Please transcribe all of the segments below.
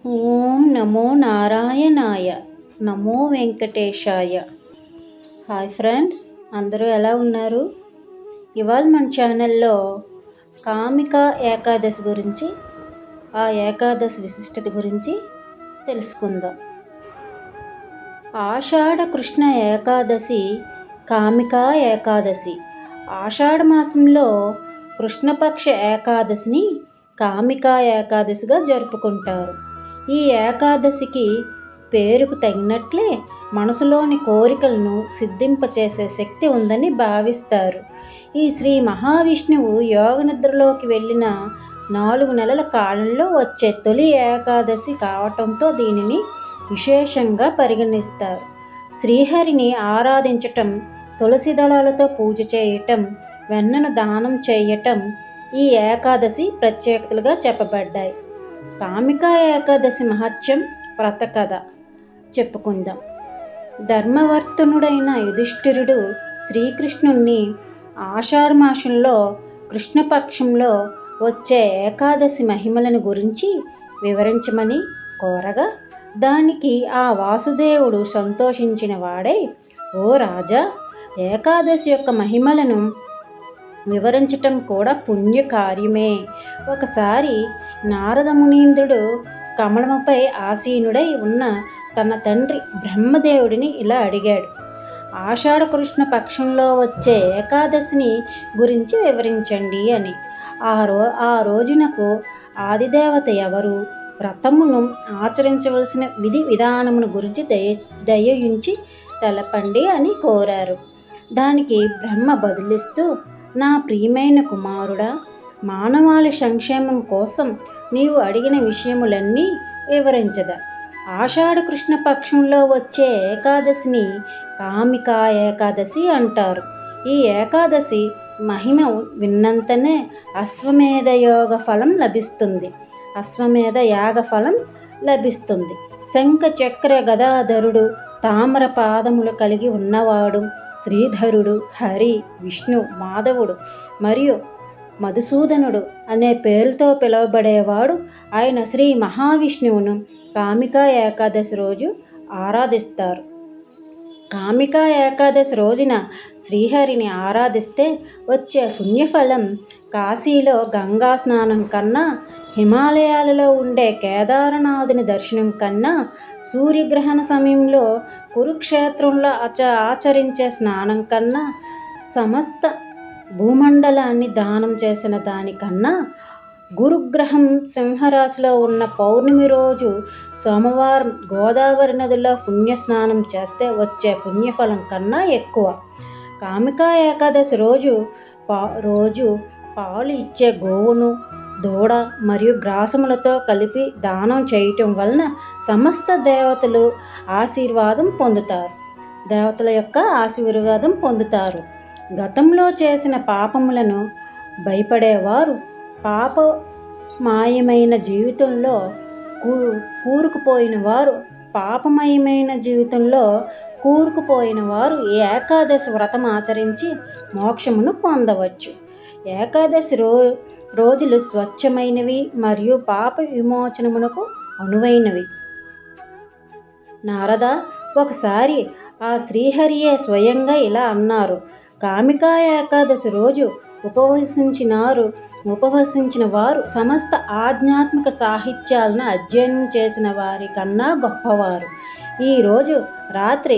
ఓం నమో నారాయణాయ. నమో వెంకటేశాయ. Hi friends, అందరూ ఎలా ఉన్నారు? ఇవాళ మన ఛానల్లో కామికా ఏకాదశి గురించి, ఆ ఏకాదశి విశిష్టత గురించి తెలుసుకుందాం. ఆషాఢ కృష్ణ ఏకాదశి కామికా ఏకాదశి. ఆషాఢ మాసంలో కృష్ణపక్ష ఏకాదశిని కామికా ఏకాదశిగా జరుపుకుంటారు. ఈ ఏకాదశికి పేరుకు తగినట్లే మనసులోని కోరికలను సిద్ధింపచేసే శక్తి ఉందని భావిస్తారు. ఈ శ్రీ మహావిష్ణువు యోగనిద్రలోకి వెళ్ళిన 4 నెలల కాలంలో వచ్చే తొలి ఏకాదశి కావటంతో దీనిని విశేషంగా పరిగణిస్తారు. శ్రీహరిని ఆరాధించటం, తులసి దళాలతో పూజ చేయటం, వెన్నను దానం చేయటం ఈ ఏకాదశి ప్రత్యేకతలుగా చెప్పబడ్డాయి. కామికా ఏకాదశి మహత్యం వ్రతకథ చెప్పుకుందాం. ధర్మవర్తనుడైన యుధిష్ఠిరుడు శ్రీకృష్ణుణ్ణి ఆషాఢ మాసంలో కృష్ణపక్షంలో వచ్చే ఏకాదశి మహిమలను గురించి వివరించమని కోరగా, దానికి ఆ వాసుదేవుడు సంతోషించిన వాడై, ఓ రాజా, ఏకాదశి యొక్క మహిమలను వివరించటం కూడా పుణ్యకార్యమే. ఒకసారి నారద మునీంద్రుడు కమలముపై ఆసీనుడై ఉన్న తన తండ్రి బ్రహ్మదేవుడిని ఇలా అడిగాడు: ఆషాఢ కృష్ణ పక్షంలో వచ్చే ఏకాదశిని గురించి వివరించండి అని. ఆ రోజునకు ఆదిదేవత ఎవరు, వ్రతమును ఆచరించవలసిన విధి విధానమును గురించి దయయుంచి తెలపండి అని కోరారు. దానికి బ్రహ్మ బదులిస్తూ, నా ప్రియమైన కుమారుడా, మానవాళి సంక్షేమం కోసం నీవు అడిగిన విషయములన్నీ వివరించదా. ఆషాఢ కృష్ణ పక్షంలో వచ్చే ఏకాదశిని కామికా ఏకాదశి అంటారు. ఈ ఏకాదశి మహిమ విన్నంతనే అశ్వమేధ యోగ ఫలం లభిస్తుంది. అశ్వమేధ యాగ ఫలం లభిస్తుంది. శంఖ చక్ర గదాధరుడు, తామర పాదములు కలిగి ఉన్నవాడు, శ్రీధరుడు, హరి, విష్ణు, మాధవుడు మరియు మధుసూదనుడు అనే పేరుతో పిలువబడేవాడు ఆయన శ్రీ మహావిష్ణువును కామికా ఏకాదశి రోజు ఆరాధిస్తారు. కామికా ఏకాదశి రోజున శ్రీహరిని ఆరాధిస్తే వచ్చే పుణ్యఫలం కాశీలో గంగా స్నానం కన్నా, హిమాలయాలలో ఉండే కేదారనాథుని దర్శనం కన్నా, సూర్యగ్రహణ సమయంలో కురుక్షేత్రంలో ఆచరించే స్నానం కన్నా, సమస్త భూమండలాన్ని దానం చేసిన దానికన్నా, గురుగ్రహం సింహరాశిలో ఉన్న పౌర్ణమి రోజు సోమవారం గోదావరి నదిలో పుణ్యస్నానం చేస్తే వచ్చే పుణ్యఫలం కన్నా ఎక్కువ. కామికా ఏకాదశి రోజు పాలు ఇచ్చే గోవును, దూడ మరియు గ్రాసములతో కలిపి దానం చేయటం వలన సమస్త దేవతల యొక్క ఆశీర్వాదం పొందుతారు. గతంలో చేసిన పాపములను భయపడేవారు పాపమయమైన జీవితంలో కూరుకుపోయిన వారు ఈ ఏకాదశి వ్రతం ఆచరించి మోక్షమును పొందవచ్చు. ఏకాదశి రోజులు స్వచ్ఛమైనవి మరియు పాప విమోచనమునకు అనువైనవి. నారద, ఒకసారి ఆ శ్రీహరియే స్వయంగా ఇలా అన్నారు: కామికా ఏకాదశి రోజు ఉపవసించిన వారు సమస్త ఆధ్యాత్మిక సాహిత్యాలను అధ్యయనం చేసిన వారి కన్నా గొప్పవారు. ఈరోజు రాత్రి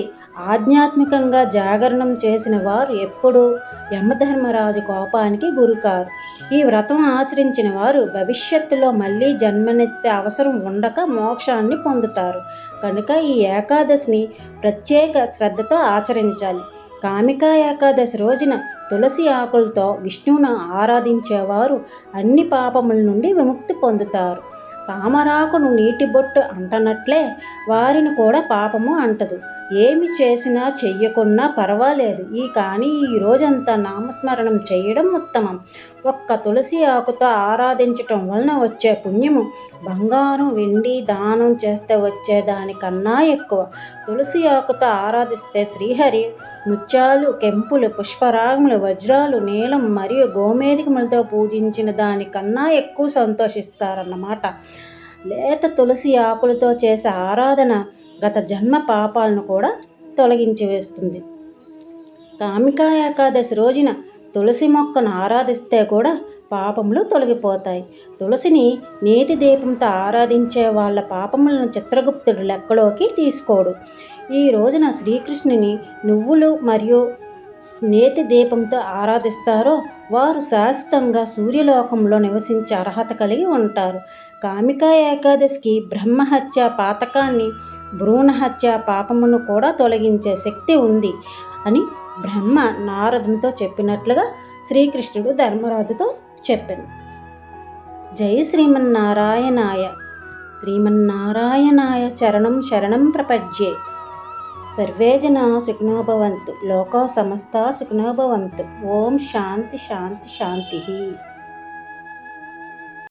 ఆధ్యాత్మికంగా జాగరణం చేసిన వారు ఎప్పుడూ యమధర్మరాజు కోపానికి గురికారు. ఈ వ్రతం ఆచరించిన వారు భవిష్యత్తులో మళ్ళీ జన్మనెత్తే అవసరం ఉండక మోక్షాన్ని పొందుతారు. కనుక ఈ ఏకాదశిని ప్రత్యేక శ్రద్ధతో ఆచరించాలి. కామికా ఏకాదశి రోజున తులసి ఆకులతో విష్ణువును ఆరాధించేవారు అన్ని పాపముల నుండి విముక్తి పొందుతారు. తామరాకును నీటి బొట్టు అంటనట్లే వారిని కూడా పాపము అంటదు. ఏమి చేసినా చెయ్యకున్నా పర్వాలేదు, కానీ ఈ రోజంతా నామస్మరణం చేయడం ఉత్తమం. ఒక్క తులసి ఆకుతో ఆరాధించటం వలన వచ్చే పుణ్యము బంగారం, వెండి దానం చేస్తే వచ్చే దానికన్నా ఎక్కువ. తులసి ఆకుతో ఆరాధిస్తే శ్రీహరి ముత్యాలు, కెంపులు, పుష్పరాగములు, వజ్రాలు, నీలం మరియు గోమేధికములతో పూజించిన దానికన్నా ఎక్కువ సంతోషిస్తారన్నమాట. లేత తులసి ఆకులతో చేసే ఆరాధన గత జన్మ పాపాలను కూడా తొలగించి వేస్తుంది. కామికా ఏకాదశి రోజున తులసి మొక్కను ఆరాధిస్తే కూడా పాపములు తొలగిపోతాయి. తులసిని నేతి దీపంతో ఆరాధించే వాళ్ళ పాపములను చిత్రగుప్తుడు లెక్కలోకి తీసుకోడు. ఈ రోజున శ్రీకృష్ణుని నువ్వులు మరియు నేతి దీపంతో ఆరాధిస్తారో వారు శాశ్వతంగా సూర్యలోకంలో నివసించే అర్హత కలిగి ఉంటారు. కామికా ఏకాదశికి బ్రహ్మహత్య పాతకాన్ని, భ్రూణహత్య పాపమును కూడా తొలగించే శక్తి ఉంది అని బ్రహ్మ నారదునితో చెప్పినట్లుగా శ్రీకృష్ణుడు ధర్మరాజుతో చెప్పాను. జై శ్రీమన్నారాయణాయ. శ్రీమన్నారాయణాయ చరణం శరణం ప్రపద్యే. సర్వే జనా సుఖినో భవంతు. లోకా సమస్తా సుఖినో భవంతు. ఓం శాంతి శాంతి శాంతి.